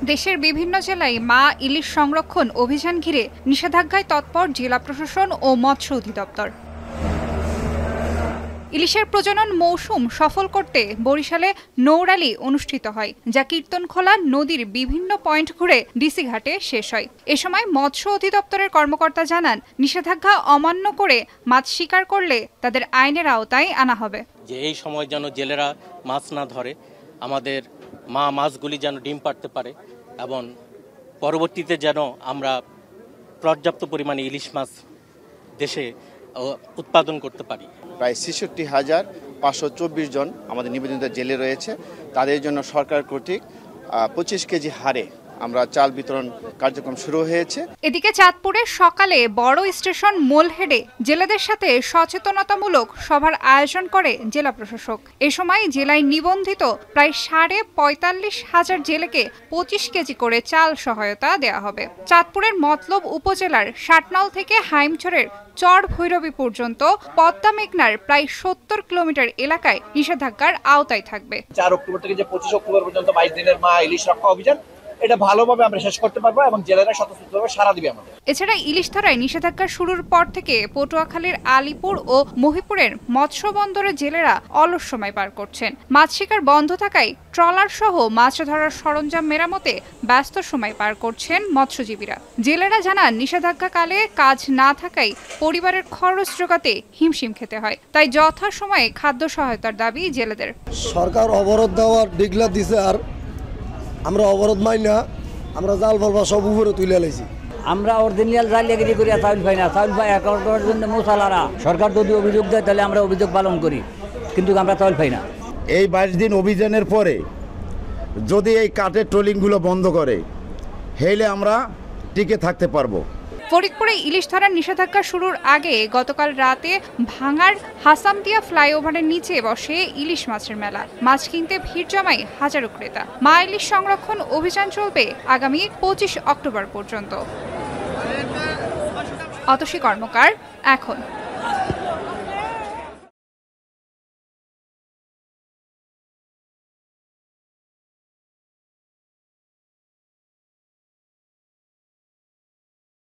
দেশের বিভিন্ন জেলায় মা ইলিশ সংরক্ষণ অভিযান ঘিরে নিষেধাজ্ঞায় তৎপর জেলা প্রশাসন ও মৎস্য অধিদপ্তর। ইলিশের প্রজনন মৌসুম সফল করতে বরিশালে নৌরালি অনুষ্ঠিত হয়, যা কীর্তনখোলা নদীর বিভিন্ন পয়েন্ট ঘুরে ডিসি ঘাটে শেষ হয়। এ সময় মৎস্য অধিদপ্তরের কর্মকর্তা জানান, নিষেধাজ্ঞা অমান্য করে মাছ শিকার করলে তাদের আইনের আওতায় আনা হবে। যে এই সময় যেন জেলেরা মাছ না ধরে, আমাদের মা মাছগুলি যেন ডিম পাড়তে পারে এবং পরবর্তীতে যেন আমরা পর্যাপ্ত পরিমাণে ইলিশ মাছ দেশে উৎপাদন করতে পারি। প্রায় ৬৬,৫২৪ জন আমাদের নিবেদিত জেলে রয়েছে। তাদের জন্য সরকার কর্তৃক ২৫ কেজি হারে আমরা চাল বিতরণ কার্যক্রম শুরু হয়েছে। এদিকে চাঁদপুরে সকালে বড় স্টেশন মোলহেডে জেলেদের সাথে সচেতনতামূলক সভার আয়োজন করে জেলা প্রশাসক। এ সময় জেলায় নিবন্ধিত প্রায় ৪৫,০০০ জেলেকে ২৫ কেজি করে চাল সহায়তা দেওয়া হবে। চাঁদপুরের মতলব উপজেলার ষাটনল থেকে হাইমচরের চর ভৈরবী পর্যন্ত পদ্মা মেঘনার প্রায় ৭০ কিলোমিটার এলাকায় নিষেধাজ্ঞার আওতায় থাকবে। ৪ অক্টোবর থেকে যে ২৫ অক্টোবর পর্যন্ত ২২ দিনের মা ইলিশ রক্ষা অভিযান, এটা ভালোভাবে আমরা শেষ করতে পারবো এবং জেলেরা স্বতঃস্ফূর্তভাবে সাড়া দিবে আমাদের। এছাড়া ইলিশ ধরায় নিষেধাজ্ঞা শুরুর পর থেকে পটুয়াখালীর আলীপুর ও মহিপুরের মৎস্য বন্দরের জেলেরা অলস সময় পার করছেন। মাছ শিকার বন্ধ থাকায় ট্রলার সহ মাছ ধরার সরঞ্জাম মেরামতে ব্যস্ত সময় পার করছেন মৎস্যজীবীরা। জেলেরা জানান, নিষেধাজ্ঞাকালে কাজ না থাকায় পরিবারের খরচ জোগাতে হিমশিম খেতে হয়, তাই যথাসময়ে খাদ্য সহায়তার দাবি জেলেদের। সরকার অবরোধ দেওয়ার ডিগলা দিছে, আর আমরা অবরোধ মাই না, আমরা জাল ফলবা সব উপরে তুলে লাইছি। আমরা অরিজিনাল জালিয়াগিরি করি, চাউল পাই না। চাউল পাই একার জন্য মশালারা সরকার যদি অভিযোগ দেয় তাহলে আমরা অভিযোগ পালন করি, কিন্তু আমরা চাউল পাই না। এই ২২ দিন অভিযানের পরে যদি এই কাঠের ট্রলিংগুলো বন্ধ করে, হেলে আমরা টিকে থাকতে পারবো। ফরিদপুরে ইলিশ ধরার নিষেধাজ্ঞা শুরুর আগে গতকাল রাতে ভাঙার হাসামতিয়া ফ্লাইওভারের নিচে বসে ইলিশ মাছের মেলা। মাছ কিনতে ভিড় জমায় হাজারো ক্রেতা। মা ইলিশ সংরক্ষণ অভিযান চলবে আগামী ২৫ অক্টোবর পর্যন্ত। অতসী কর্মকার, এখন।